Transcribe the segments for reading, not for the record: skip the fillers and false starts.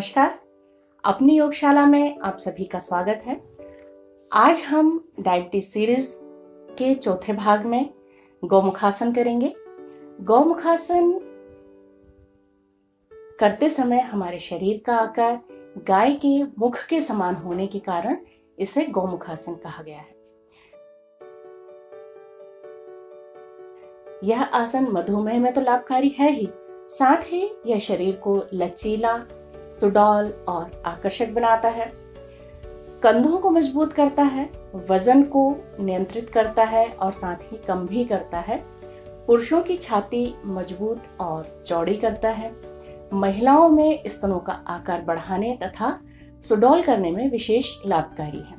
नमस्कार। अपनी योगशाला में आप सभी का स्वागत है। आज हम डायबिटीज सीरीज के चौथे भाग में गौमुखासन करेंगे। गौमुखासन करते समय हमारे शरीर का आकार गाय के मुख के समान होने के कारण इसे गौमुखासन कहा गया है। यह आसन मधुमेह में तो लाभकारी है ही, साथ ही यह शरीर को लचीला, सुडौल और आकर्षक बनाता है, कंधों को मजबूत करता है, वजन को नियंत्रित करता है और साथ ही कम भी करता है। पुरुषों की छाती मजबूत और चौड़ी करता है। महिलाओं में स्तनों का आकार बढ़ाने तथा सुडौल करने में विशेष लाभकारी है।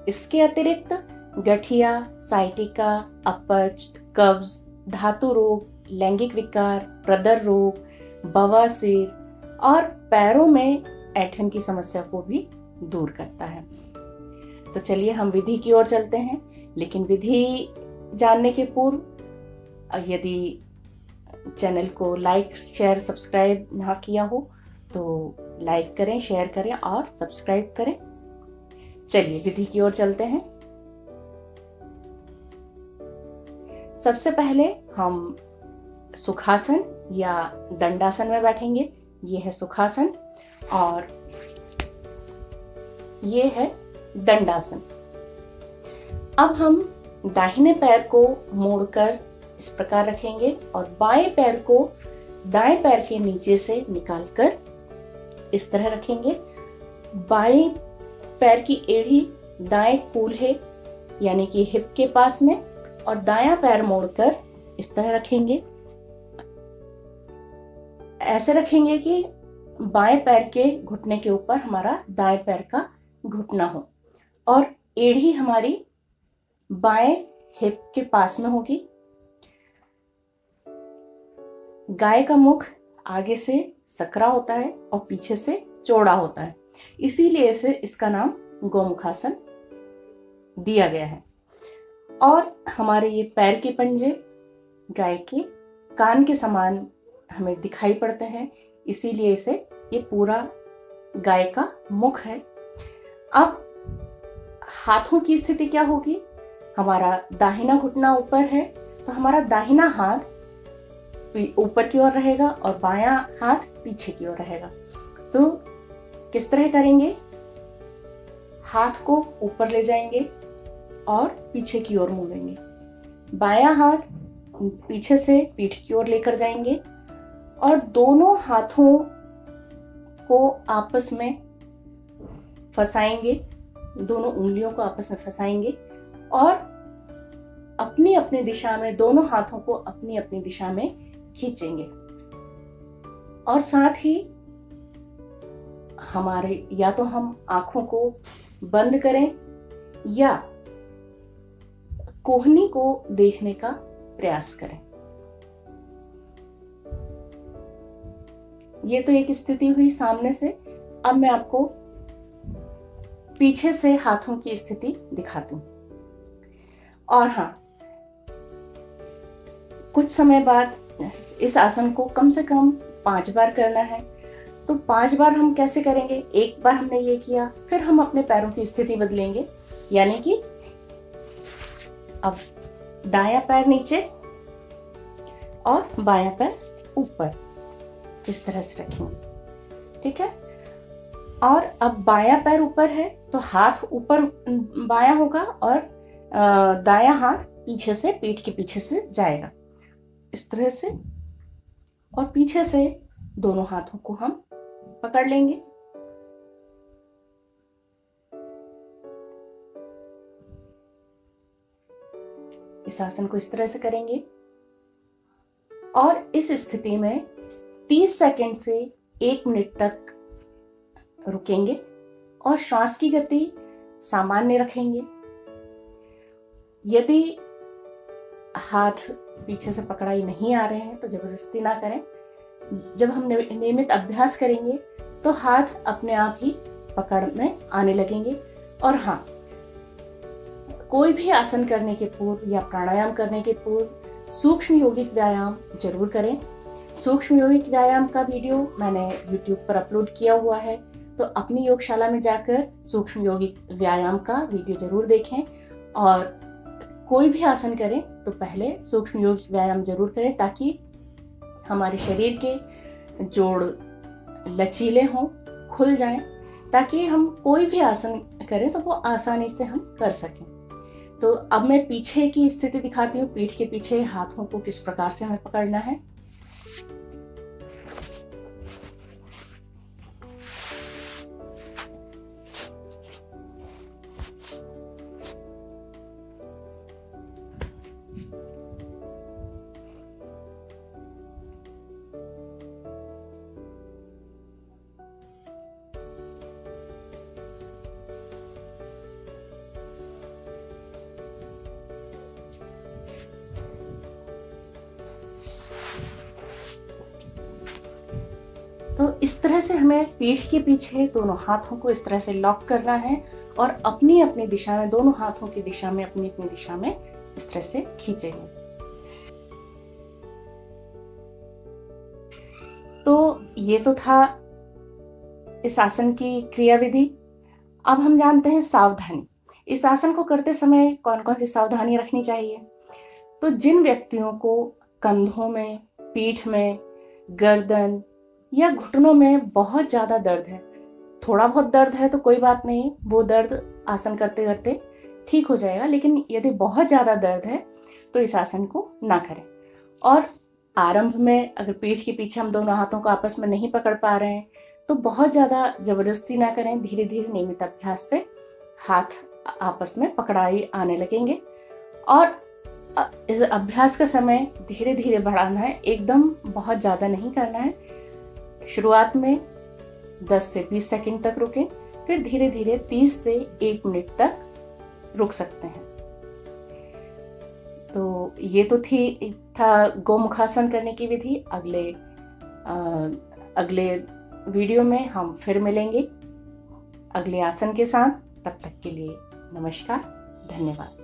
इसके अतिरिक्त गठिया, साइटिका, अपच, कब्ज, धातु रोग, लैंगिक विकार, प्रदर रोग, बवासीर और पैरों में ऐंठन की समस्या को भी दूर करता है। तो चलिए हम विधि की ओर चलते हैं, लेकिन विधि जानने के पूर्व यदि चैनल को लाइक, शेयर, सब्सक्राइब ना किया हो तो लाइक करें, शेयर करें और सब्सक्राइब करें। चलिए विधि की ओर चलते हैं। सबसे पहले हम सुखासन या दंडासन में बैठेंगे। ये है सुखासन और ये है दंडासन। अब हम दाहिने पैर को मोड़कर इस प्रकार रखेंगे और बाएं पैर को दाएं पैर के नीचे से निकालकर इस तरह रखेंगे। बाएं पैर की एड़ी दाएं कूल्हे यानी कि हिप के पास में और दायां पैर मोड़कर इस तरह रखेंगे। ऐसे रखेंगे कि बाएं पैर के घुटने के ऊपर हमारा दाएं पैर का घुटना हो और एड़ी हमारी बाएं हिप के पास में होगी। गाय का मुख आगे से सकरा होता है और पीछे से चौड़ा होता है, इसीलिए इसे इसका नाम गौमुखासन दिया गया है। और हमारे ये पैर के पंजे गाय के कान के समान हमें दिखाई पड़ते हैं, इसीलिए इसे ये पूरा गाय का मुख है। अब हाथों की स्थिति क्या होगी? हमारा दाहिना घुटना ऊपर है तो हमारा दाहिना हाथ ऊपर की ओर रहेगा और बायां हाथ पीछे की ओर रहेगा। तो किस तरह करेंगे? हाथ को ऊपर ले जाएंगे और पीछे की ओर मोड़ेंगे। बायां हाथ पीछे से पीठ की ओर लेकर जाएंगे और दोनों हाथों को आपस में फंसाएंगे, दोनों उंगलियों को आपस में फंसाएंगे और अपनी अपनी दिशा में दोनों हाथों को अपनी अपनी दिशा में खींचेंगे। और साथ ही हमारे या तो हम आंखों को बंद करें या कोहनी को देखने का प्रयास करें। ये तो एक स्थिति हुई सामने से। अब मैं आपको पीछे से हाथों की स्थिति दिखाती हूं। और हाँ, कुछ समय बाद इस आसन को कम से कम 5 बार करना है। तो 5 बार हम कैसे करेंगे? एक बार हमने ये किया, फिर हम अपने पैरों की स्थिति बदलेंगे, यानी कि अब दायां पैर नीचे और बायां पैर ऊपर इस तरह से रखेंगे, ठीक है। और अब बायां पैर ऊपर है तो हाथ ऊपर बायां होगा और दायां हाथ पीछे से पीठ के पीछे से जाएगा इस तरह से, और पीछे से दोनों हाथों को हम पकड़ लेंगे। इस आसन को इस तरह से करेंगे और इस स्थिति में 30 सेकंड से 1 मिनट तक रुकेंगे और श्वास की गति सामान्य रखेंगे। यदि हाथ पीछे से पकड़ाई नहीं आ रहे हैं तो जबरदस्ती ना करें। जब हम नियमित अभ्यास करेंगे तो हाथ अपने आप ही पकड़ में आने लगेंगे। और हाँ, कोई भी आसन करने के पूर्व या प्राणायाम करने के पूर्व सूक्ष्म यौगिक व्यायाम जरूर करें। सूक्ष्म योगिक व्यायाम का वीडियो मैंने YouTube पर अपलोड किया हुआ है, तो अपनी योगशाला में जाकर सूक्ष्म योगिक व्यायाम का वीडियो जरूर देखें। और कोई भी आसन करें तो पहले सूक्ष्म योगिक व्यायाम जरूर करें, ताकि हमारे शरीर के जोड़ लचीले हों, खुल जाएं, ताकि हम कोई भी आसन करें तो वो आसानी से हम कर सकें। तो अब मैं पीछे की स्थिति दिखाती हूँ, पीठ के पीछे हाथों को किस प्रकार से हमें पकड़ना है। तो इस तरह से हमें पीठ के पीछे दोनों हाथों को इस तरह से लॉक करना है और अपनी अपनी दिशा में, दोनों हाथों की दिशा में, अपनी अपनी दिशा में इस तरह से खींचेंगे। तो ये तो था इस आसन की क्रिया विधि। अब हम जानते हैं सावधानी। इस आसन को करते समय कौन कौन सी सावधानी रखनी चाहिए। तो जिन व्यक्तियों को कंधों में, पीठ में, गर्दन या घुटनों में बहुत ज्यादा दर्द है, थोड़ा बहुत दर्द है तो कोई बात नहीं, वो दर्द आसन करते करते ठीक हो जाएगा, लेकिन यदि बहुत ज्यादा दर्द है तो इस आसन को ना करें। और आरंभ में अगर पीठ के पीछे हम दोनों हाथों को आपस में नहीं पकड़ पा रहे हैं तो बहुत ज्यादा जबरदस्ती ना करें, धीरे धीरे नियमित अभ्यास से हाथ आपस में पकड़ाई आने लगेंगे। और इस अभ्यास का समय धीरे धीरे बढ़ाना है, एकदम बहुत ज्यादा नहीं करना है। शुरुआत में 10 से 20 सेकंड तक रुकें, फिर धीरे धीरे 30 से 1 मिनट तक रुक सकते हैं। तो ये तो था गोमुखासन करने की विधि। अगले वीडियो में हम फिर मिलेंगे अगले आसन के साथ। तब तक के लिए नमस्कार, धन्यवाद।